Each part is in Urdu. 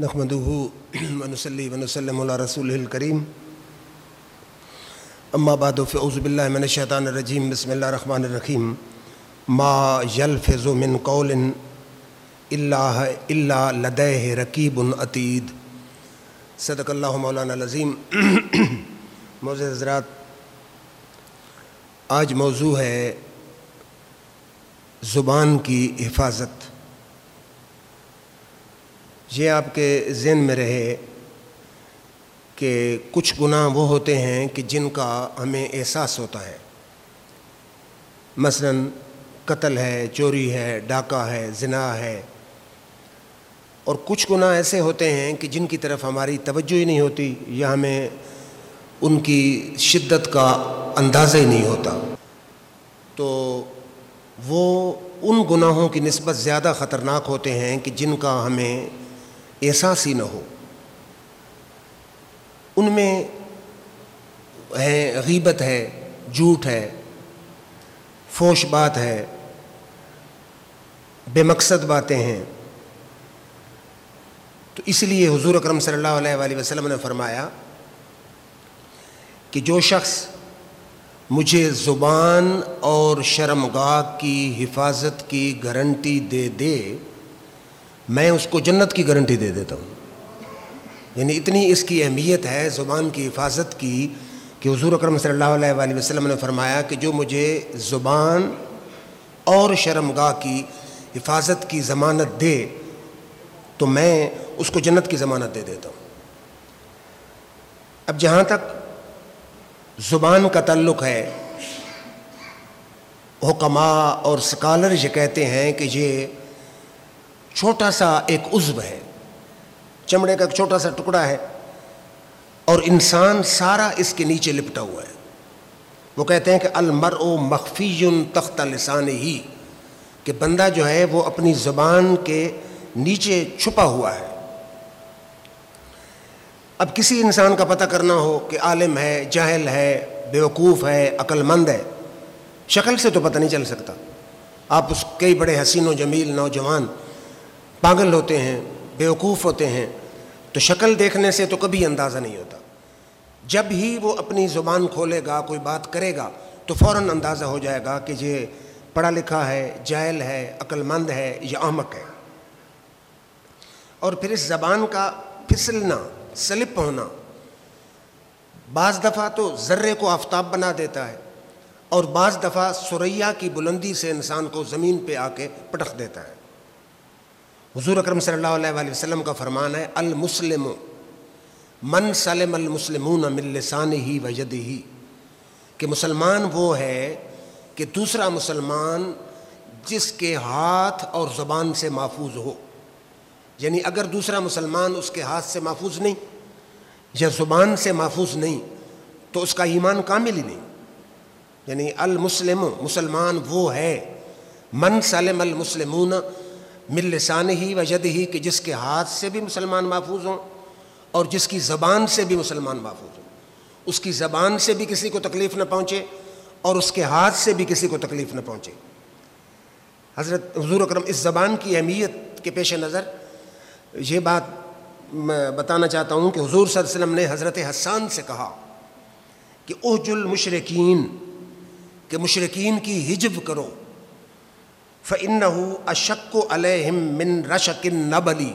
نحمدہ ونصلی ونسلم علی رسولہ الکریم اما بعد فاعوذ باللہ من الشیطان الرجیم بسم اللہ الرحمن الرحیم ما یلفظ من قول الا لدیہ رقیب عتید صدق اللہ مولانا العظیم۔ معزز حضرات، آج موضوع ہے زبان کی حفاظت۔ یہ آپ کے ذہن میں رہے کہ کچھ گناہ وہ ہوتے ہیں کہ جن کا ہمیں احساس ہوتا ہے، مثلا قتل ہے، چوری ہے، ڈاکہ ہے، زنا ہے، اور کچھ گناہ ایسے ہوتے ہیں کہ جن کی طرف ہماری توجہ ہی نہیں ہوتی یا ہمیں ان کی شدت کا اندازہ ہی نہیں ہوتا، تو وہ ان گناہوں کی نسبت زیادہ خطرناک ہوتے ہیں کہ جن کا ہمیں احساس ہی نہ ہو۔ ان میں ہے غیبت ہے، جھوٹ ہے، فحش بات ہے، بے مقصد باتیں ہیں۔ تو اس لیے حضور اکرم صلی اللہ علیہ وآلہ وسلم نے فرمایا کہ جو شخص مجھے زبان اور شرمگاہ کی حفاظت کی گارنٹی دے دے، میں اس کو جنت کی گارنٹی دے دیتا ہوں۔ یعنی اتنی اس کی اہمیت ہے زبان کی حفاظت کی کہ حضور اکرم صلی اللہ علیہ وآلہ وسلم نے فرمایا کہ جو مجھے زبان اور شرمگاہ کی حفاظت کی ضمانت دے تو میں اس کو جنت کی ضمانت دے دیتا ہوں۔ اب جہاں تک زبان کا تعلق ہے، حکماء اور سکالر یہ کہتے ہیں کہ یہ چھوٹا سا ایک عضو ہے، چمڑے کا ایک چھوٹا سا ٹکڑا ہے، اور انسان سارا اس کے نیچے لپٹا ہوا ہے۔ وہ کہتے ہیں کہ المرء مخفی تحت لسانہ، کہ بندہ جو ہے وہ اپنی زبان کے نیچے چھپا ہوا ہے۔ اب کسی انسان کا پتہ کرنا ہو کہ عالم ہے، جاہل ہے، بیوقوف ہے، عقل مند ہے، شکل سے تو پتہ نہیں چل سکتا۔ آپ اس کئی بڑے حسین و جمیل نوجوان پاگل ہوتے ہیں، بیوقوف ہوتے ہیں، تو شکل دیکھنے سے تو کبھی اندازہ نہیں ہوتا۔ جب ہی وہ اپنی زبان کھولے گا، کوئی بات کرے گا، تو فوراً اندازہ ہو جائے گا کہ یہ پڑھا لکھا ہے، جاہل ہے، عقل مند ہے یا احمق ہے۔ اور پھر اس زبان کا پھسلنا، سلپ ہونا، بعض دفعہ تو ذرے کو آفتاب بنا دیتا ہے، اور بعض دفعہ ثریا کی بلندی سے انسان کو زمین پہ آ کے پٹخ دیتا ہے۔ حضور اکرم صلی اللہ علیہ وآلہ وسلم کا فرمان ہے، المسلم من سلم المسلمون من لسانہ و یدہ، کہ مسلمان وہ ہے کہ دوسرا مسلمان جس کے ہاتھ اور زبان سے محفوظ ہو۔ یعنی اگر دوسرا مسلمان اس کے ہاتھ سے محفوظ نہیں یا زبان سے محفوظ نہیں تو اس کا ایمان کامل ہی نہیں۔ یعنی المسلم، مسلمان وہ ہے، من سلم المسلمون من لسانہ و یدہ، کہ جس کے ہاتھ سے بھی مسلمان محفوظ ہوں اور جس کی زبان سے بھی مسلمان محفوظ ہوں، اس کی زبان سے بھی کسی کو تکلیف نہ پہنچے اور اس کے ہاتھ سے بھی کسی کو تکلیف نہ پہنچے۔ حضرت حضور اکرم اس زبان کی اہمیت کے پیش نظر یہ بات میں بتانا چاہتا ہوں کہ حضور صلی اللہ علیہ وسلم نے حضرت حسان سے کہا کہ احج المشرکین، کہ مشرکین کی حجب کرو، فَإِنَّهُ أَشَقُّ عَلَيْهِمْ مِنْ رَشَقِ النَّبَلِ،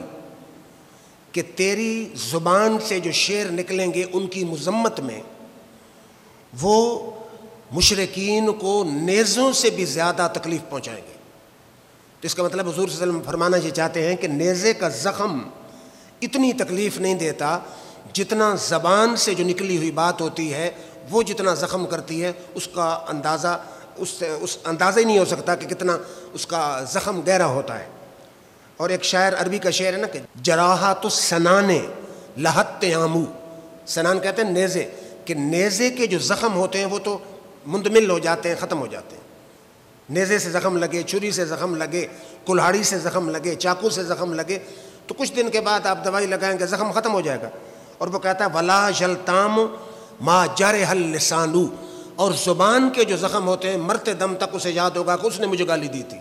کہ تیری زبان سے جو شعر نکلیں گے ان کی مذمت میں، وہ مشرکین کو نیزوں سے بھی زیادہ تکلیف پہنچائیں گے۔ تو اس کا مطلب حضور صلی اللہ علیہ وسلم فرمانا یہ چاہتے ہیں کہ نیزے کا زخم اتنی تکلیف نہیں دیتا جتنا زبان سے جو نکلی ہوئی بات ہوتی ہے وہ جتنا زخم کرتی ہے، اس کا اندازہ اس اندازہ ہی نہیں ہو سکتا کہ کتنا اس کا زخم گہرا ہوتا ہے۔ اور ایک شاعر عربی کا شعر ہے نا کہ جراحات السنان لہت تیامو، سنان کہتے ہیں نیزے، کہ نیزے کے جو زخم ہوتے ہیں وہ تو مندمل ہو جاتے ہیں، ختم ہو جاتے ہیں۔ نیزے سے زخم لگے، چھری سے زخم لگے، کلہاڑی سے زخم لگے، چاقو سے زخم لگے، تو کچھ دن کے بعد آپ دوائی لگائیں گے، زخم ختم ہو جائے گا۔ اور وہ کہتا ہے ولا یلتام ما جرح اللسان، اور زبان کے جو زخم ہوتے ہیں مرتے دم تک اسے یاد ہوگا کہ اس نے مجھے گالی دی تھی،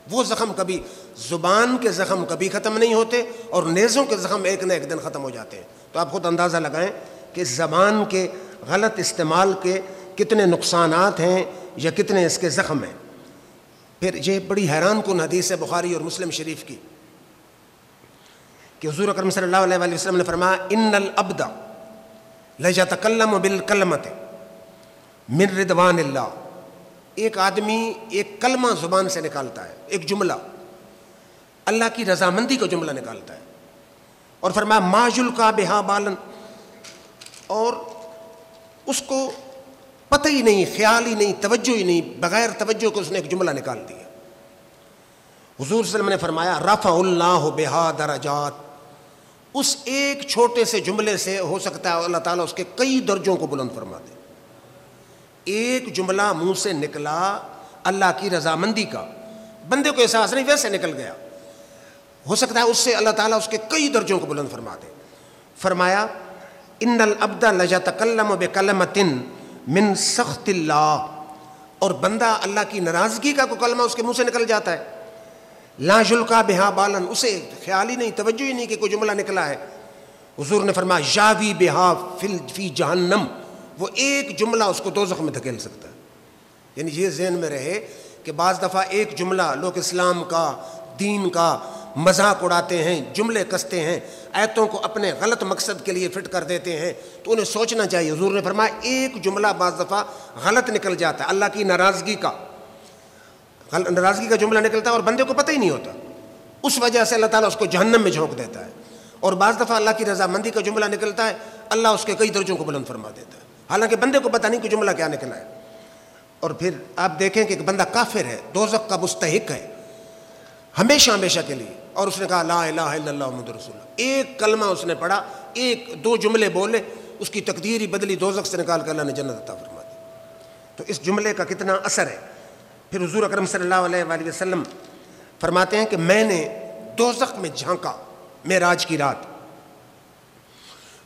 وہ زخم کبھی، زبان کے زخم کبھی ختم نہیں ہوتے اور نیزوں کے زخم ایک نہ ایک دن ختم ہو جاتے ہیں. تو آپ خود اندازہ لگائیں کہ زبان کے غلط استعمال کے کتنے نقصانات ہیں یا کتنے اس کے زخم ہیں. پھر یہ بڑی حیران کن حدیث ہے بخاری اور مسلم شریف کی کہ حضور اکرم صلی اللہ علیہ وآلہ وسلم نے فرمایا ان العبد لیتکلم بالکلمۃ من رضوان اللہ. ایک آدمی ایک کلمہ زبان سے نکالتا ہے، ایک جملہ اللہ کی رضامندی کا جملہ نکالتا ہے، اور فرمایا ما یلقی بہا بالا، اور اس کو پتہ ہی نہیں، خیال ہی نہیں، توجہ ہی نہیں، بغیر توجہ کو اس نے ایک جملہ نکال دیا. حضور صلی اللہ علیہ وسلم نے فرمایا رفع اللہ بہا درجات. اس ایک چھوٹے سے جملے سے ہو سکتا ہے اللہ تعالیٰ اس کے کئی درجوں کو بلند فرما دے. ایک جملہ منہ سے نکلا اللہ کی رضامندی کا، بندے کو احساس نہیں، ویسے نکل گیا، ہو سکتا ہے اس سے اللہ تعالیٰ اس کے کئی درجوں کو بلند فرما دے. فرمایا ان العبد لیتکلم بکلمۃ من سخط اللہ، اور بندہ اللہ کی ناراضگی کا کوئی کلمہ اس کے منہ سے نکل جاتا ہے، لا یلقی بہا بالا، اسے خیال ہی نہیں، توجہ ہی نہیں کہ کوئی جملہ نکلا ہے. حضور نے فرمایا یاوی بہا فی جہنم، وہ ایک جملہ اس کو دوزخ میں دھکیل سکتا ہے. یعنی یہ ذہن میں رہے کہ بعض دفعہ ایک جملہ لوگ اسلام کا، دین کا مذاق اڑاتے ہیں، جملے کستے ہیں، آیتوں کو اپنے غلط مقصد کے لیے فٹ کر دیتے ہیں، تو انہیں سوچنا چاہیے. حضور نے فرمایا ایک جملہ بعض دفعہ غلط نکل جاتا ہے، اللہ کی ناراضگی کا جملہ نکلتا ہے اور بندے کو پتہ ہی نہیں ہوتا، اس وجہ سے اللہ تعالیٰ اس کو جہنم میں جھونک دیتا ہے. اور بعض دفعہ اللہ کی رضامندی کا جملہ نکلتا ہے، اللہ اس کے کئی درجوں کو بلند فرما دیتا ہے، حالانکہ بندے کو پتہ نہیں کہ جملہ کیا نکلا ہے. اور پھر آپ دیکھیں کہ ایک بندہ کافر ہے، دوزخ کا مستحق ہے ہمیشہ ہمیشہ کے لیے، اور اس نے کہا لا الہ الا اللہ محمد رسول اللہ، ایک کلمہ اس نے پڑھا، ایک دو جملے بولے، اس کی تقدیر ہی بدلی، دوزخ سے نکال کر اللہ نے جنت عطا فرما دی. تو اس جملے کا کتنا اثر ہے. پھر حضور اکرم صلی اللہ علیہ وآلہ وسلم فرماتے ہیں کہ میں نے دوزخ میں جھانکا معراج کی رات،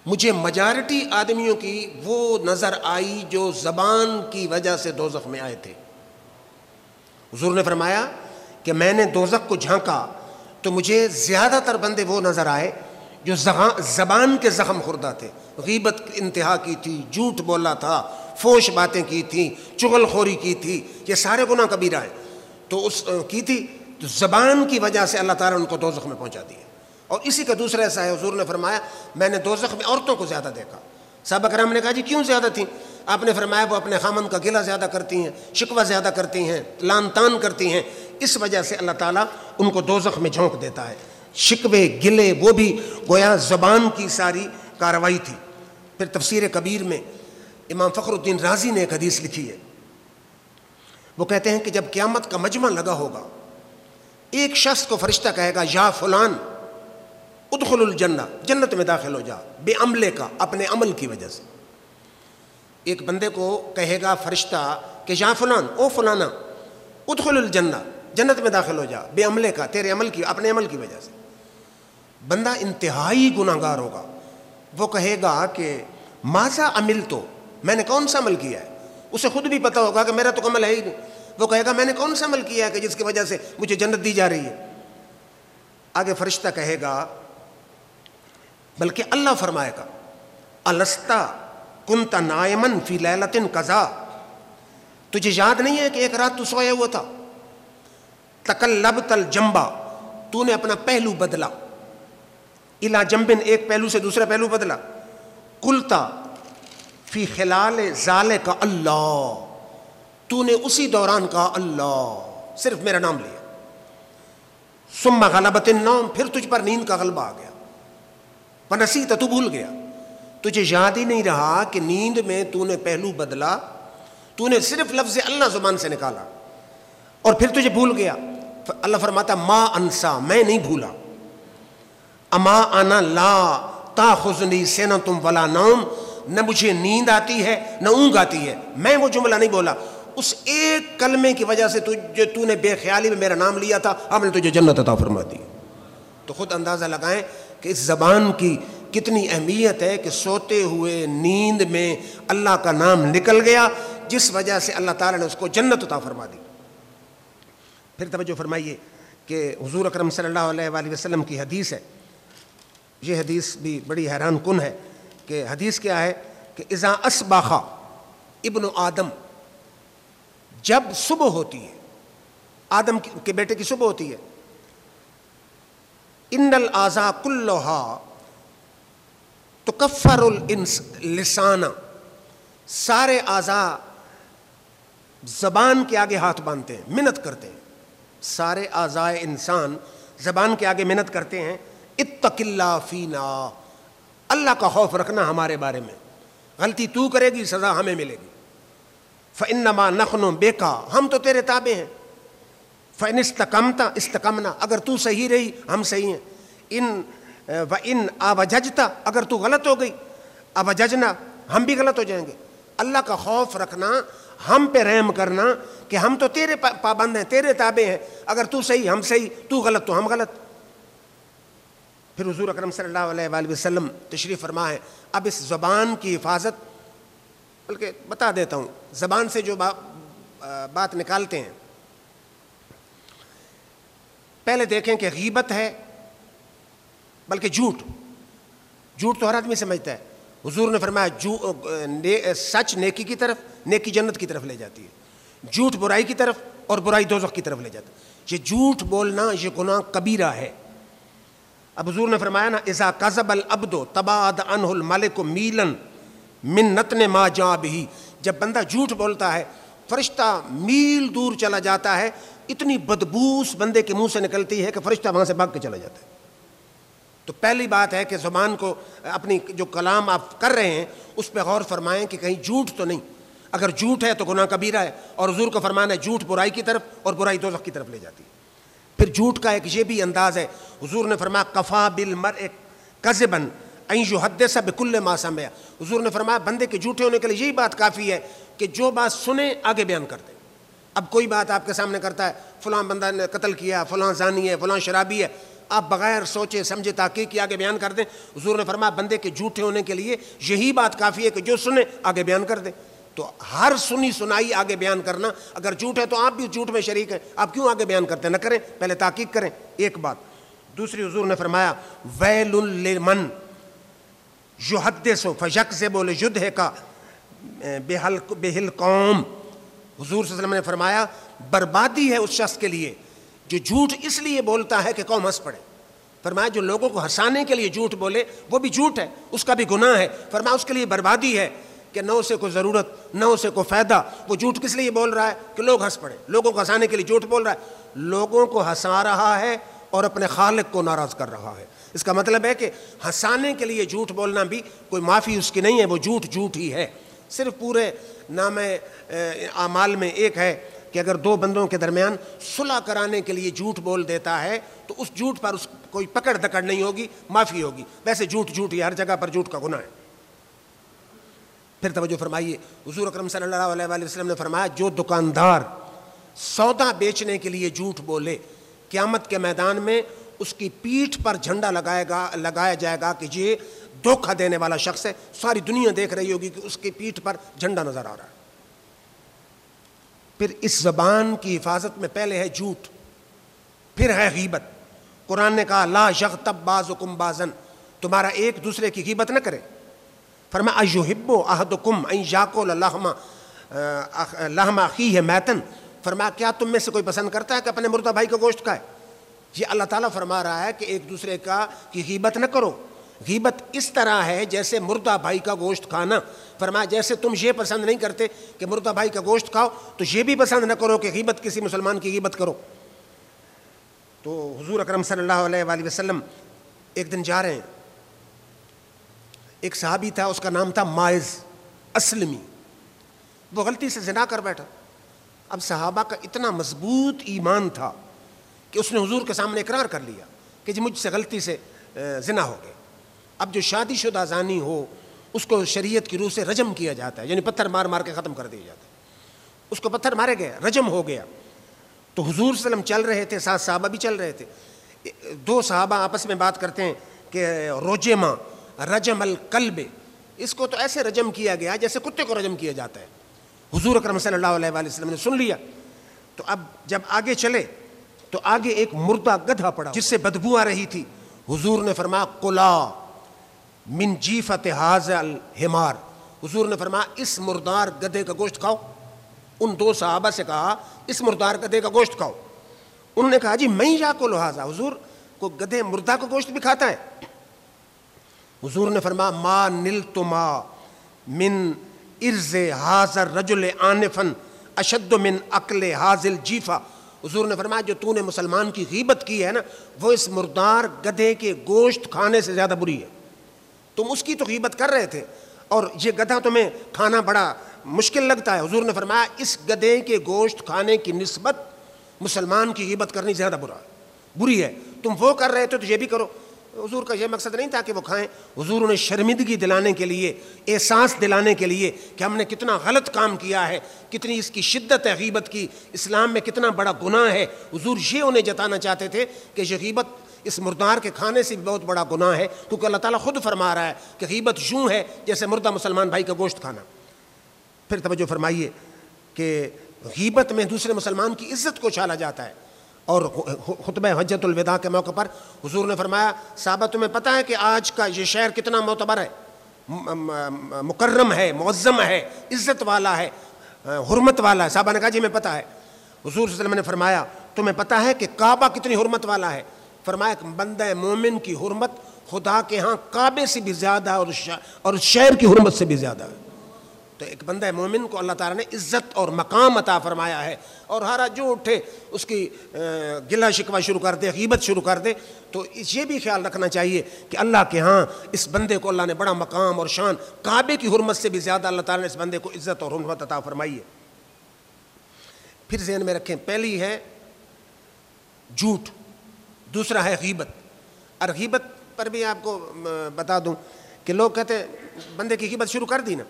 مجھے میجارٹی آدمیوں کی وہ نظر آئی جو زبان کی وجہ سے دوزخ میں آئے تھے. حضور نے فرمایا کہ میں نے دوزخ کو جھانکا تو مجھے زیادہ تر بندے وہ نظر آئے جو زبان کے زخم خوردہ تھے، غیبت انتہا کی تھی، جھوٹ بولا تھا، فوش باتیں کی تھیں، چغل خوری کی تھی، یہ سارے گناہ کبیرہ ہیں، تو اس کی تھی، تو زبان کی وجہ سے اللہ تعالیٰ نے ان کو دوزخ میں پہنچا دیا. اور اسی کا دوسرا ایسا ہے، حضور نے فرمایا میں نے دوزخ میں عورتوں کو زیادہ دیکھا. صحابہ کرام نے کہا جی کیوں زیادہ تھیں؟ آپ نے فرمایا وہ اپنے خامن کا گلہ زیادہ کرتی ہیں، شکوہ زیادہ کرتی ہیں، لان تان کرتی ہیں، اس وجہ سے اللہ تعالیٰ ان کو دوزخ میں جھونک دیتا ہے. شکوے گلے وہ بھی گویا زبان کی ساری کارروائی تھی. پھر تفسیر کبیر میں امام فخر الدین رازی نے ایک حدیث لکھی ہے، وہ کہتے ہیں کہ جب قیامت کا مجمع لگا ہوگا، ایک شخص کو فرشتہ کہے گا یا فلان ادخل الجنہ، جنت میں داخل ہو جا، بے عملے کا، اپنے عمل کی وجہ سے. ایک بندے کو کہے گا فرشتہ کہ یا فلان، او فلانا ادخل الجنہ، جنت میں داخل ہو جا، بے عملے کا، تیرے عمل کی، اپنے عمل کی وجہ سے. بندہ انتہائی گناہگار ہوگا، وہ کہے گا کہ ماذا عملتو، میں نے کون سا عمل کیا ہے؟ اسے خود بھی پتہ ہوگا کہ میرا تو عمل ہے ہی نہیں. وہ کہے گا میں نے کون سا عمل کیا ہے کہ جس کی وجہ سے مجھے جنت دی جا رہی ہے؟ آگے فرشتہ کہے گا، بلکہ اللہ فرمائے گا الستا کنت نائمن فی لیلۃ کذا، تجھے یاد نہیں ہے کہ ایک رات تو سویا ہوا تھا؟ تقلبت الجنبہ، تو نے اپنا پہلو بدلا، الی جنبن، ایک پہلو سے دوسرا پہلو بدلا، قلتا فی خلال ذالک اللہ، تو نے اسی دوران کہا اللہ، صرف میرا نام لیا. ثم غلبت النوم، پھر تجھ پر نیند کا غلبہ آ گیا، ونسیت، تو بھول گیا، تجھے یاد ہی نہیں رہا کہ نیند میں تو نے پہلو بدلا، تو نے صرف لفظ اللہ زبان سے نکالا اور پھر تجھے بھول گیا. اللہ فرماتا ما انسا، میں نہیں بھولا، اما انا لا تاخذنی سنۃ ولا نوم، نہ مجھے نیند آتی ہے نہ اونگ آتی ہے، میں وہ جملہ نہیں بولا. اس ایک کلمے کی وجہ سے تو نے بے خیالی میں میرا نام لیا تھا، ہم نے تجھے جنت عطا فرما دی. تو خود اندازہ لگائیں کہ اس زبان کی کتنی اہمیت ہے کہ سوتے ہوئے نیند میں اللہ کا نام نکل گیا، جس وجہ سے اللہ تعالیٰ نے اس کو جنت عطا فرما دی. پھر توجہ فرمائیے کہ حضور اکرم صلی اللہ علیہ وآلہ وسلم کی حدیث ہے، یہ حدیث بھی بڑی حیران کن ہے کہ حدیث کیا ہے کہ اذا اصبح ابن آدم، جب صبح ہوتی ہے، آدم کے بیٹے کی صبح ہوتی ہے، ان الاعضاء کلھا تکفر اللسان، سارے اعضاء زبان کے آگے ہاتھ باندھتے ہیں، منت کرتے ہیں، سارے اعضاء انسان زبان کے آگے منت کرتے ہیں، اتق اللہ فینا، اللہ کا خوف رکھنا ہمارے بارے میں، غلطی تو کرے گی سزا ہمیں ملے گی، فإنما نحن بک، ہم تو تیرے تابع ہیں، فإن استقمت استقمنا، اگر تو صحیح رہی ہم صحیح ہیں، وإن اوججت، اگر تو غلط ہو گئی، اوججنا، ہم بھی غلط ہو جائیں گے۔ اللہ کا خوف رکھنا، ہم پہ رحم کرنا کہ ہم تو تیرے پابند ہیں، تیرے تابع ہیں، اگر تو صحیح ہم صحیح، تو غلط تو ہم غلط۔ پھر حضور اکرم صلی اللہ علیہ وآلہ وسلم تشریف فرما ہے، اب اس زبان کی حفاظت، بلکہ بتا دیتا ہوں، زبان سے جو بات نکالتے ہیں، پہلے دیکھیں کہ غیبت ہے، بلکہ جھوٹ تو ہر آدمی سمجھتا ہے۔ حضور نے فرمایا سچ نیکی کی طرف، نیکی جنت کی طرف لے جاتی ہے، جھوٹ برائی کی طرف اور برائی دوزخ کی طرف لے جاتا ہے۔ یہ جھوٹ بولنا یہ گناہ کبیرہ ہے۔ اب حضور نے فرمایا نا، اذا کذب العبد تباعد عنہ الملک میلا من نتن ما جاء بہ، جب بندہ جھوٹ بولتا ہے فرشتہ میل دور چلا جاتا ہے، اتنی بدبو اس بندے کے منہ سے نکلتی ہے کہ فرشتہ وہاں سے بھاگ کے چلا جاتا ہے۔ تو پہلی بات ہے کہ زبان کو، اپنی جو کلام آپ کر رہے ہیں اس پہ غور فرمائیں کہ کہیں جھوٹ تو نہیں، اگر جھوٹ ہے تو گناہ کبیرہ ہے، اور حضور کا فرمان ہے جھوٹ برائی کی طرف اور برائی دوزخ کی طرف لے جاتی ہے۔ پھر جھوٹ کا ایک یہ بھی انداز ہے، حضور نے فرمایا کفا بالمرء کذبا ان یحدث بکل ما سمع، حضور نے فرمایا بندے کے جھوٹے ہونے کے لیے یہی بات کافی ہے کہ جو بات سنے آگے بیان کر دے۔ اب کوئی بات آپ کے سامنے کرتا ہے، فلاں بندہ نے قتل کیا، فلاں زانی ہے، فلاں شرابی ہے، آپ بغیر سوچے سمجھے تحقیق کے آگے بیان کر دیں، حضور نے فرمایا بندے کے جھوٹے ہونے کے لیے یہی بات کافی ہے کہ جو سنے آگے بیان کر دیں۔ تو ہر سنی سنائی آگے بیان کرنا، اگر جھوٹ ہے تو آپ بھی جھوٹ میں شریک ہیں، آپ کیوں آگے بیان کرتے ہیں؟ نہ کریں، پہلے تحقیق کریں، ایک بات۔ دوسری، حضور نے فرمایا ویل لمن یحدث فیکذب لیضحک بہ القوم، حضور صلی اللہ علیہ وسلم نے فرمایا بربادی ہے اس شخص کے لیے جو جھوٹ اس لیے بولتا ہے کہ قوم ہنس پڑے۔ فرمایا جو لوگوں کو ہنسانے کے لیے جھوٹ بولے وہ بھی جھوٹ ہے، اس کا بھی گناہ ہے۔ فرمایا اس کے لیے بربادی ہے کہ نہ اسے کوئی ضرورت نہ اسے کوئی فائدہ، وہ جھوٹ کس لیے بول رہا ہے کہ لوگ ہنس پڑے، لوگوں کو ہنسانے کے لیے جھوٹ بول رہا ہے، لوگوں کو ہنسا رہا ہے اور اپنے خالق کو ناراض کر رہا ہے۔ اس کا مطلب ہے کہ ہنسانے کے لیے جھوٹ بولنا بھی کوئی معافی اس کی نہیں ہے، وہ جھوٹ ہی ہے۔ صرف پورے نام اعمال میں ایک ہے کہ اگر دو بندوں کے درمیان صلح کرانے کے لیے جھوٹ بول دیتا ہے تو اس جھوٹ پر اس کوئی پکڑ دکڑ نہیں ہوگی، معافی ہوگی۔ ویسے جھوٹ ہی، ہر جگہ پر جھوٹ کا گناہ ہے۔ پھر توجہ فرمائیے، حضور اکرم صلی اللہ علیہ وآلہ وسلم نے فرمایا جو دکاندار سودا بیچنے کے لیے جھوٹ بولے، قیامت کے میدان میں اس کی پیٹھ پر جھنڈا لگایا جائے گا کہ یہ دھوکہ دینے والا شخص ہے۔ ساری دنیا دیکھ رہی ہوگی کہ اس کی پیٹھ پر جھنڈا نظر آ رہا ہے۔ پھر اس زبان کی حفاظت میں پہلے ہے جھوٹ، پھر ہے غیبت۔ قرآن نے کہا لا یغتب بعضکم بعضا، تمہارا ایک دوسرے کی غیبت نہ کرے۔ فرمایا ایحب احدکم ان یاکل لحم اخیہ میتا، فرمایا کیا تم میں سے کوئی پسند کرتا ہے کہ اپنے مردہ بھائی کا گوشت کھائے؟ یہ اللہ تعالیٰ فرما رہا ہے کہ ایک دوسرے کی غیبت نہ کرو۔ غیبت اس طرح ہے جیسے مردہ بھائی کا گوشت کھانا۔ فرمایا جیسے تم یہ پسند نہیں کرتے کہ مردہ بھائی کا گوشت کھاؤ تو یہ بھی پسند نہ کرو کہ غیبت کسی مسلمان کی غیبت کرو۔ تو حضور اکرم صلی اللہ علیہ وآلہ وسلم ایک دن جا رہے ہیں، ایک صحابی تھا، اس کا نام تھا ماعز اسلمی، وہ غلطی سے زنا کر بیٹھا۔ اب صحابہ کا اتنا مضبوط ایمان تھا کہ اس نے حضور کے سامنے اقرار کر لیا کہ جی مجھ سے غلطی سے زنا ہو گیا۔ اب جو شادی شدہ زانی ہو اس کو شریعت کی روح سے رجم کیا جاتا ہے، یعنی پتھر مار مار کے ختم کر دیا جاتا ہے۔ اس کو پتھر مارے گئے، رجم ہو گیا۔ تو حضور صلی اللہ علیہ وسلم چل رہے تھے، ساتھ صحابہ بھی چل رہے تھے۔ دو صحابہ آپس میں بات کرتے ہیں کہ رجما رجم القلب، اس کو تو ایسے رجم کیا گیا جیسے کتے کو رجم کیا جاتا ہے۔ حضور اکرم صلی اللہ علیہ وآلہ وسلم نے سن لیا۔ تو اب جب آگے چلے تو آگے ایک مردہ گدھا پڑا جس سے بدبو آ رہی تھی. حضور نے فرمایا کلا من جیفت ھذا الحمار. حضور نے فرمایا اس مردار گدھے کا گوشت کھاؤ. ان دو صحابہ سے کہا اس مردار گدھے کا گوشت کھاؤ. انہوں نے کہا جی میں یاکل ھذا، حضور کو گدھے مردہ کا گوشت بھی کھاتا ہے؟ حضور نے فرمایا ما نلتما من ارز ھذا الرجل آنفا اشد من اکل ھذا الجیفہ. حضور نے فرمایا جو تو نے مسلمان کی غیبت کی ہے نا، وہ اس مردار گدھے کے گوشت کھانے سے زیادہ بری ہے. تم اس کی تو غیبت کر رہے تھے اور یہ گدھا تمہیں کھانا بڑا مشکل لگتا ہے. حضور نے فرمایا اس گدھے کے گوشت کھانے کی نسبت مسلمان کی غیبت کرنی زیادہ بری ہے. تم وہ کر رہے تھے تو یہ بھی کرو. حضور کا یہ مقصد نہیں تھا کہ وہ کھائیں. حضور نے شرمندگی دلانے کے لیے، احساس دلانے کے لیے کہ ہم نے کتنا غلط کام کیا ہے، کتنی اس کی شدت ہے غیبت کی، اسلام میں کتنا بڑا گناہ ہے. حضور یہ انہیں جتانا چاہتے تھے کہ یہ غیبت اس مردار کے کھانے سے بھی بہت بڑا گناہ ہے، کیونکہ اللہ تعالیٰ خود فرما رہا ہے کہ غیبت یوں ہے جیسے مردہ مسلمان بھائی کا گوشت کھانا. پھر توجہ فرمائیے کہ غیبت میں دوسرے مسلمان کی عزت کو چھالا جاتا ہے. اور خطبہ حجۃ الوداع کے موقع پر حضور نے فرمایا صحابہ تمہیں پتہ ہے کہ آج کا یہ شہر کتنا معتبر ہے، مکرم ہے، معظم ہے، عزت والا ہے، حرمت والا ہے. صحابہ نے کہا جی میں پتہ ہے. حضور صلی اللہ علیہ وسلم نے فرمایا تمہیں پتہ ہے کہ کعبہ کتنی حرمت والا ہے؟ فرمایا کہ بندہ مومن کی حرمت خدا کے ہاں کعبے سے بھی زیادہ ہے اور شہر کی حرمت سے بھی زیادہ ہے. تو ایک بندہ مومن کو اللہ تعالیٰ نے عزت اور مقام عطا فرمایا ہے، اور ہر جو اٹھے اس کی گلہ شکوہ شروع کر دے، غیبت شروع کر دے. تو یہ بھی خیال رکھنا چاہیے کہ اللہ کے ہاں اس بندے کو اللہ نے بڑا مقام اور شان، کعبے کی حرمت سے بھی زیادہ اللہ تعالیٰ نے اس بندے کو عزت اور حرمت عطا فرمائی ہے. پھر ذہن میں رکھیں، پہلی ہے جھوٹ، دوسرا ہے غیبت. اور غیبت پر بھی آپ کو بتا دوں کہ لوگ کہتے ہیں بندے کی غیبت شروع کر دی نا،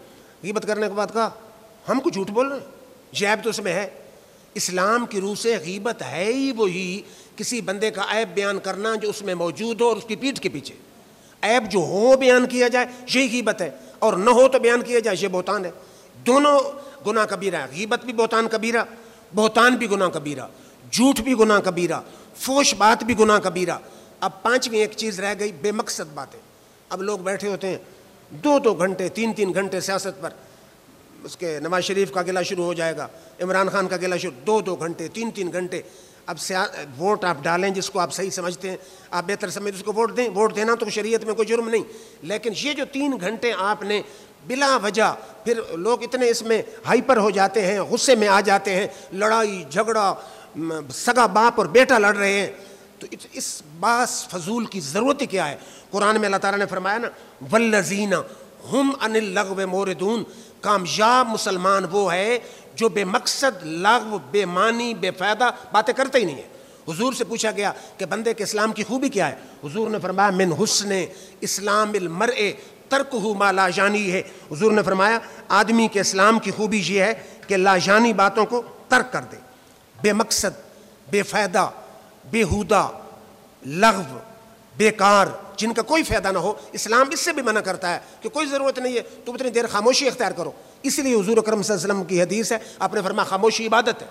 غیبت کرنے کے بعد کہا ہم کو جھوٹ بول رہے ہیں، یہ عیب تو اس میں ہے. اسلام کی روح سے غیبت ہے ہی وہی کسی بندے کا عیب بیان کرنا جو اس میں موجود ہو اور اس کی پیٹھ کے پیچھے. عیب جو ہو بیان کیا جائے یہی غیبت ہے، اور نہ ہو تو بیان کیا جائے یہ بہتان ہے. دونوں گناہ کبیرہ ہے. غیبت بھی بہتان کبیرہ، بہتان بھی گناہ کبیرہ، جھوٹ بھی گناہ کبیرہ، فوش بات بھی گناہ کبیرہ. اب پانچویں ایک چیز رہ گئی، بے مقصد باتیں. اب لوگ بیٹھے ہوتے ہیں 2 گھنٹے 3 گھنٹے سیاست پر، اس کے نواز شریف کا گلہ شروع ہو جائے گا، عمران خان کا گلہ شروع، 2 گھنٹے 3 گھنٹے. اب ووٹ آپ ڈالیں جس کو آپ صحیح سمجھتے ہیں، آپ بہتر سمجھتے اس کو ووٹ دیں. ووٹ دینا تو شریعت میں کوئی جرم نہیں، لیکن یہ جو 3 گھنٹے آپ نے بلا وجہ، پھر لوگ اتنے اس میں ہائپر ہو جاتے ہیں، غصے میں آ جاتے ہیں، لڑائی جھگڑا، سگا باپ اور بیٹا لڑ رہے ہیں. تو اس باس فضول کی ضرورت ہی کیا ہے؟ قرآن میں اللہ تعالیٰ نے فرمایا نا والذین ہم عن اللغو موردون. کامیاب مسلمان وہ ہے جو بے مقصد لغو، بے معنی، بے فائدہ باتیں کرتے ہی نہیں ہے. حضور سے پوچھا گیا کہ بندے کے اسلام کی خوبی کیا ہے؟ حضور نے فرمایا من حسن اسلام المرء ترکہ ما لا یعنی ہے. حضور نے فرمایا آدمی کے اسلام کی خوبی یہ ہے کہ لا یعنی باتوں کو ترک کر دے. بے مقصد، بے فائدہ، بیہودہ، لغو، بیکار، جن کا کوئی فائدہ نہ ہو، اسلام اس سے بھی منع کرتا ہے کہ کوئی ضرورت نہیں ہے تم اتنی دیر خاموشی اختیار کرو. اس لیے حضور اکرم صلی اللہ علیہ وسلم کی حدیث ہے، آپ نے فرمایا خاموشی عبادت ہے.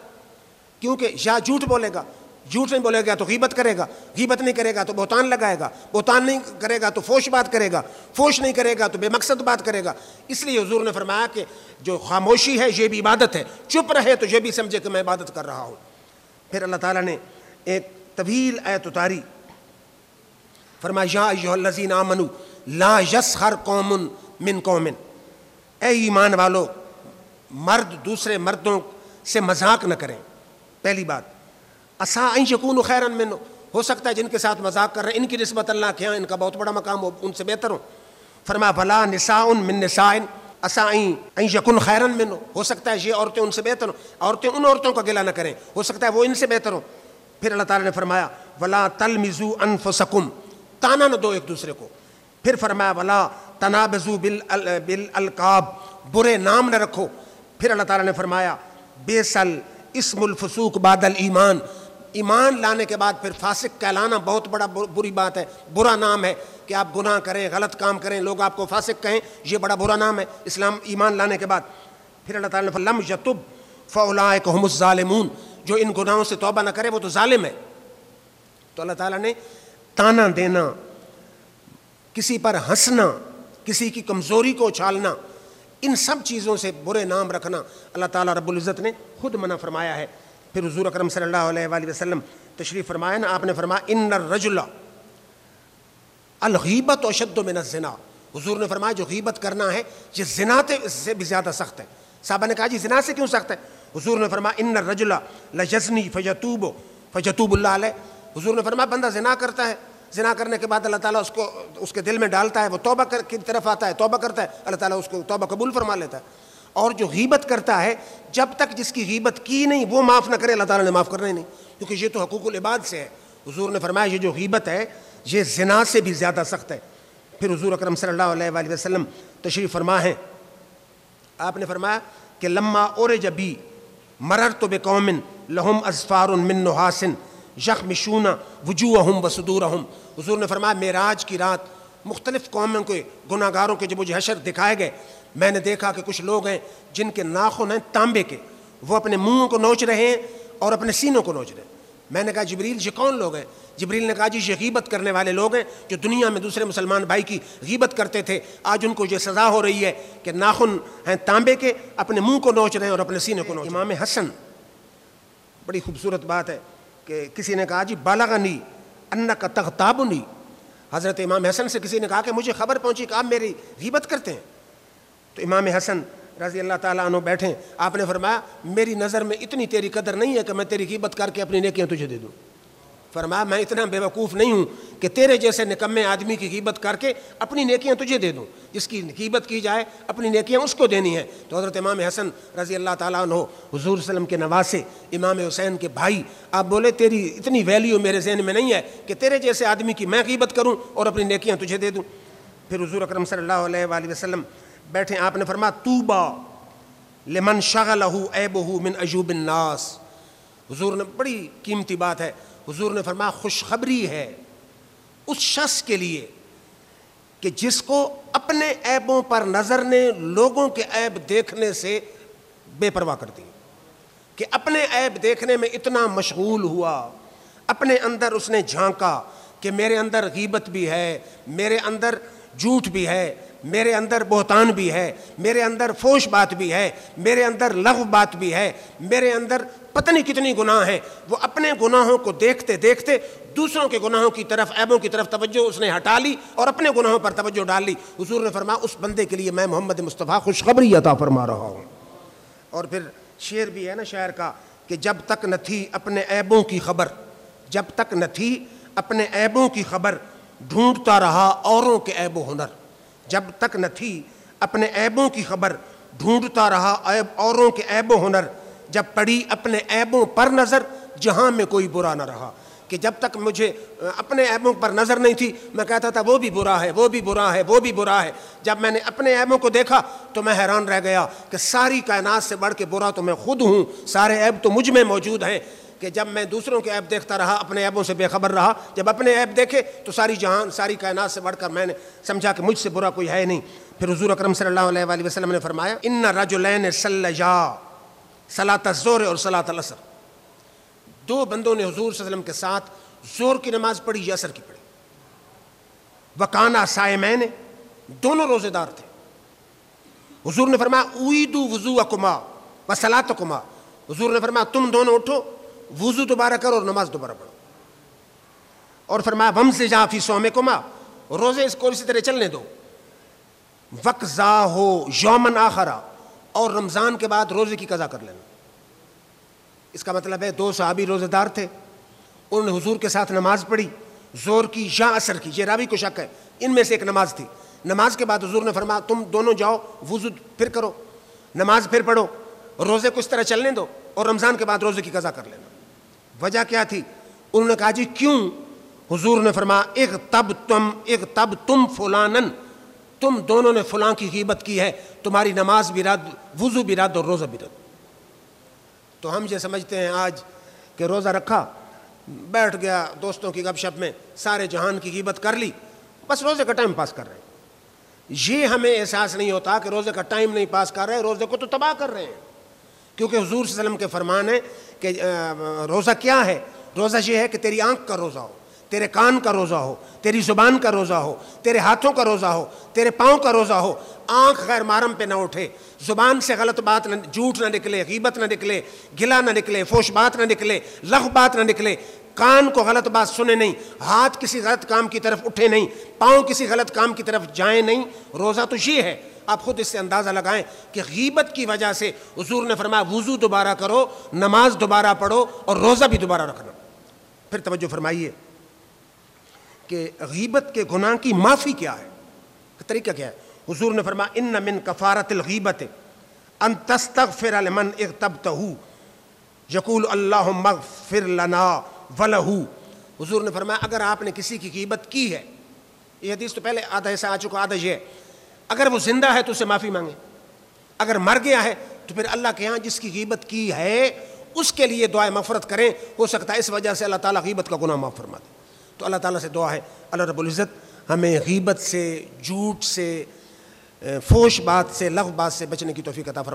کیونکہ یا جھوٹ بولے گا، جھوٹ نہیں بولے گا تو غیبت کرے گا، غیبت نہیں کرے گا تو بہتان لگائے گا، بہتان نہیں کرے گا تو فوش بات کرے گا، فوش نہیں کرے گا تو بے مقصد بات کرے گا. اس لیے حضور نے فرمایا کہ جو خاموشی ہے یہ بھی عبادت ہے، چپ رہے تو یہ بھی سمجھے کہ میں عبادت کر رہا ہوں. پھر اللہ تعالیٰ نے ایک طویل آیت اتاری، فرمایا یا ایھا الذین آمنوا لا یسخر قوم من قوم. اے ایمان والو، مرد دوسرے مردوں سے مذاق نہ کریں. پہلی بات، عسیٰ ان یکونوا خیرا منہ، ہو سکتا ہے جن کے ساتھ مذاق کر رہے ہیں ان کی نسبت اللہ کے ہاں ان کا بہت بڑا مقام ہو، ان سے بہتر ہو. فرمایا ولا نساء من نساء عسیٰ ان یکن خیرا منہ، ہو سکتا ہے یہ عورتیں ان سے بہتر ہوں. عورتیں ان عورتوں کا گلہ نہ کریں، ہو سکتا ہے وہ ان سے بہتر ہوں. پھر اللہ تعالیٰ نے فرمایا ولا تلمزوا انفسکم، تانا نہ دو ایک دوسرے کو. پھر فرمایا ولا تنابزوا بالالقاب، برے نام نہ رکھو. پھر اللہ تعالیٰ نے فرمایا بیسل اسم الفسوق بعد الایمان، ایمان لانے کے بعد پھر فاسق کہلانا بہت بڑا بری بات ہے، برا نام ہے کہ آپ گناہ کریں، غلط کام کریں، لوگ آپ کو فاسق کہیں، یہ بڑا برا نام ہے اسلام ایمان لانے کے بعد. پھر اللہ تعالیٰ نے لم یتب فاولئک هم الظالمون، جو ان گناہوں سے توبہ نہ کرے وہ تو ظالم ہے. تو اللہ تعالیٰ نے تانا دینا، کسی پر ہنسنا، کسی کی کمزوری کو اچھالنا، ان سب چیزوں سے برے نام رکھنا اللہ تعالیٰ رب العزت نے خود منع فرمایا ہے۔ پھر حضور اکرم صلی اللہ علیہ وآلہ وسلم تشریف فرمایا نا، آپ نے فرمایا ان الرجل الغیبت اشد من الزنا، حضور نے فرمایا جو غیبت کرنا ہے یہ زنا سے بھی زیادہ سخت ہے۔ صحابہ نے کہا جی زنا سے کیوں سخت ہے؟ حضور نے فرمایا ان الرجل لجزنی فیتوب اللہ علیہ، حضور نے فرمایا بندہ زنا کرتا ہے، زنا کرنے کے بعد اللہ تعالیٰ اس کے دل میں ڈالتا ہے، وہ توبہ کی طرف آتا ہے، توبہ کرتا ہے، اللہ تعالیٰ اس کو توبہ قبول فرما لیتا ہے۔ اور جو غیبت کرتا ہے، جب تک جس کی غیبت کی نہیں وہ معاف نہ کرے اللہ تعالیٰ نے معاف کرنا ہی نہیں، کیونکہ یہ تو حقوق العباد سے ہے۔ حضور نے فرمایا یہ جو غیبت ہے یہ زنا سے بھی زیادہ سخت ہے۔ پھر حضور اکرم صلی اللہ علیہ وآلہ وسلم تشریف فرما ہے، آپ نے فرمایا کہ لما اورج بی مررت بقوم لہم اظفار من نحاس یخمشون وجوہہم وصدورہم، حضور نے فرمایا معراج کی رات مختلف قوموں کے گناہ گاروں کے جب مجھے حشر دکھائے گئے، میں نے دیکھا کہ کچھ لوگ ہیں جن کے ناخن ہیں تانبے کے، وہ اپنے منہ کو نوچ رہے ہیں اور اپنے سینوں کو نوچ رہے ہیں۔ میں نے کہا جبریل یہ کون لوگ ہیں؟ جبریل نے کہا جی یہ غیبت کرنے والے لوگ ہیں جو دنیا میں دوسرے مسلمان بھائی کی غیبت کرتے تھے، آج ان کو یہ سزا ہو رہی ہے کہ ناخن ہیں تانبے کے، اپنے منہ کو نوچ رہے ہیں اور اپنے سینے کو نوچ رہے ہیں۔ امام حسن، بڑی خوبصورت بات ہے کہ کسی نے کہا جی بالغنی انک تغتابنی، حضرت امام حسن سے کسی نے کہا کہ مجھے خبر پہنچی کہ آپ میری غیبت کرتے ہیں۔ تو امام حسن رضی اللہ تعالیٰ عنہ بیٹھیں، آپ نے فرمایا میری نظر میں اتنی تیری قدر نہیں ہے کہ میں تیری غیبت کر کے اپنی نیکیاں تجھے دے دوں۔ فرمایا میں اتنا بے وقوف نہیں ہوں کہ تیرے جیسے نکمے آدمی کی غیبت کر کے اپنی نیکیاں تجھے دے دوں، جس کی غیبت کی جائے اپنی نیکیاں اس کو دینی ہیں۔ تو حضرت امام حسن رضی اللہ تعالیٰ عنہ حضور صلی اللہ علیہ وسلم کے نواسے، امام حسین کے بھائی، آپ بولے تیری اتنی ویلیو میرے ذہن میں نہیں ہے کہ تیرے جیسے آدمی کی میں غیبت کروں اور اپنی نیکیاں تجھے دے دوں۔ پھر حضور اکرم صلی اللہ علیہ وآلہ وسلم بیٹھے، آپ نے فرمایا طوبیٰ لمن شغلہ عیبہ من عیوب الناس، حضور نے بڑی قیمتی بات ہے، حضور نے فرمایا خوشخبری ہے اس شخص کے لیے کہ جس کو اپنے عیبوں پر نظر نے لوگوں کے عیب دیکھنے سے بے پرواہ کر دی، کہ اپنے عیب دیکھنے میں اتنا مشغول ہوا، اپنے اندر اس نے جھانکا کہ میرے اندر غیبت بھی ہے، میرے اندر جھوٹ بھی ہے، میرے اندر بہتان بھی ہے، میرے اندر فوش بات بھی ہے، میرے اندر لغو بات بھی ہے، میرے اندر پتہ نہیں کتنی گناہ ہیں۔ وہ اپنے گناہوں کو دیکھتے دیکھتے دوسروں کے گناہوں کی طرف، عیبوں کی طرف توجہ اس نے ہٹا لی اور اپنے گناہوں پر توجہ ڈال لی۔ حضور نے فرمایا اس بندے کے لیے میں محمد مصطفیٰ خوشخبری عطا فرما رہا ہوں۔ اور پھر شعر بھی ہے نا شاعر کا کہ جب تک نہ تھی اپنے عیبوں کی خبر، جب تک نہ تھی اپنے عیبوں کی خبر، ڈھونڈتا رہا اوروں کے عیب و ہنر، جب تک نہ تھی اپنے عیبوں کی خبر، ڈھونڈتا رہا اوروں کے عیب و ہنر، جب پڑی اپنے عیبوں پر نظر جہاں میں کوئی برا نہ رہا، کہ جب تک مجھے اپنے عیبوں پر نظر نہیں تھی میں کہتا تھا وہ بھی برا ہے، وہ بھی برا ہے، وہ بھی برا ہے۔ جب میں نے اپنے عیبوں کو دیکھا تو میں حیران رہ گیا کہ ساری کائنات سے بڑھ کے برا تو میں خود ہوں، سارے عیب تو مجھ میں موجود ہیں۔ کہ جب میں دوسروں کے عیب دیکھتا رہا اپنے عیبوں سے بے خبر رہا، جب اپنے عیب دیکھے تو ساری جہان، ساری کائنات سے بڑھ کر میں نے سمجھا کہ مجھ سے برا کوئی ہے نہیں۔ پھر حضور اکرم صلی اللہ علیہ وآلہ وسلم نے فرمایا ان رجلین صلیا صلاۃ الظہر اور صلاۃ العصر، دو بندوں نے حضور صلی اللہ علیہ وسلم کے ساتھ ظہر کی نماز پڑھی یا عصر کی پڑھی، وکانا صائمین، دونوں روزے دار تھے۔ حضور نے فرمایا اعیدوا وضوءکما وصلاتکما، حضور نے فرمایا تم دونوں اٹھو، وضو دوبارہ کرو اور نماز دوبارہ پڑھو۔ اور فرمایا وامسجا فی صومکما، روزے اس کو اسی طرح چلنے دو، وقضاہ یومن آخرا، اور رمضان کے بعد روزے کی قضا کر لینا۔ اس کا مطلب ہے دو صحابی روزے دار تھے، انہوں نے حضور کے ساتھ نماز پڑھی، ظہر کی یا عصر کی، یہ راوی کو شک ہے، ان میں سے ایک نماز تھی۔ نماز کے بعد حضور نے فرمایا تم دونوں جاؤ وضو پھر کرو، نماز پھر پڑھو، روزے کو اس طرح چلنے دو اور رمضان کے بعد روزے کی قضا کر لینا۔ وجہ کیا تھی؟ انہوں نے کہا جی کیوں؟ حضور نے فرمایا اغتب تم فلانن، تم دونوں نے فلاں کی غیبت کی ہے، تمہاری نماز بھی رد، وضو بھی رد اور روزہ بھی رد۔ تو ہم یہ سمجھتے ہیں آج کہ روزہ رکھا، بیٹھ گیا دوستوں کی گپ شپ میں، سارے جہان کی غیبت کر لی، بس روزے کا ٹائم پاس کر رہے ہیں۔ یہ ہمیں احساس نہیں ہوتا کہ روزے کا ٹائم نہیں پاس کر رہے، روزے کو تو تباہ کر رہے ہیں۔ کیونکہ حضور صلی اللہ علیہ وسلم کے فرمان ہے کہ روزہ کیا ہے؟ روزہ یہ ہے کہ تیری آنکھ کا روزہ ہو، تیرے کان کا روزہ ہو، تیری زبان کا روزہ ہو، تیرے ہاتھوں کا روزہ ہو، تیرے پاؤں کا روزہ ہو، آنکھ غیر محرم پہ نہ اٹھے، زبان سے غلط بات نہ، جھوٹ نہ نکلے، غیبت نہ نکلے، گلا نہ نکلے، فحش بات نہ نکلے، لغو بات نہ نکلے، کان کو غلط بات سنے نہیں، ہاتھ کسی غلط کام کی طرف اٹھے نہیں، پاؤں کسی غلط کام کی طرف جائیں نہیں۔ روزہ تو یہ ہے، آپ خود اس سے اندازہ لگائیں کہ غیبت کی وجہ سے حضور نے فرمایا وضو دوبارہ کرو، نماز دوبارہ پڑھو اور روزہ بھی دوبارہ رکھنا۔ پھر توجہ فرمائیے کہ غیبت کے گناہ کی معافی کیا ہے، طریقہ کیا ہے۔ حضور نے فرمایا ان من کفارۃ الغیبت ان تستغفر لمن اغتبتہ یقول اللہم اغفر لنا ولہ۔ حضور نے فرمایا اگر آپ نے کسی کی غیبت کی ہے، یہ حدیث تو پہلے آدھا ایسا آ چکا، آدھا یہ ہے، اگر وہ زندہ ہے تو اسے معافی مانگے، اگر مر گیا ہے تو پھر اللہ کے ہاں جس کی غیبت کی ہے اس کے لیے دعائے مغفرت کریں، ہو سکتا ہے اس وجہ سے اللہ تعالیٰ غیبت کا گناہ معاف فرما دے۔ تو اللہ تعالیٰ سے دعا ہے اللہ رب العزت ہمیں غیبت سے، جھوٹ سے، فحش بات سے، لغو بات سے بچنے کی توفیق عطا فرمائے۔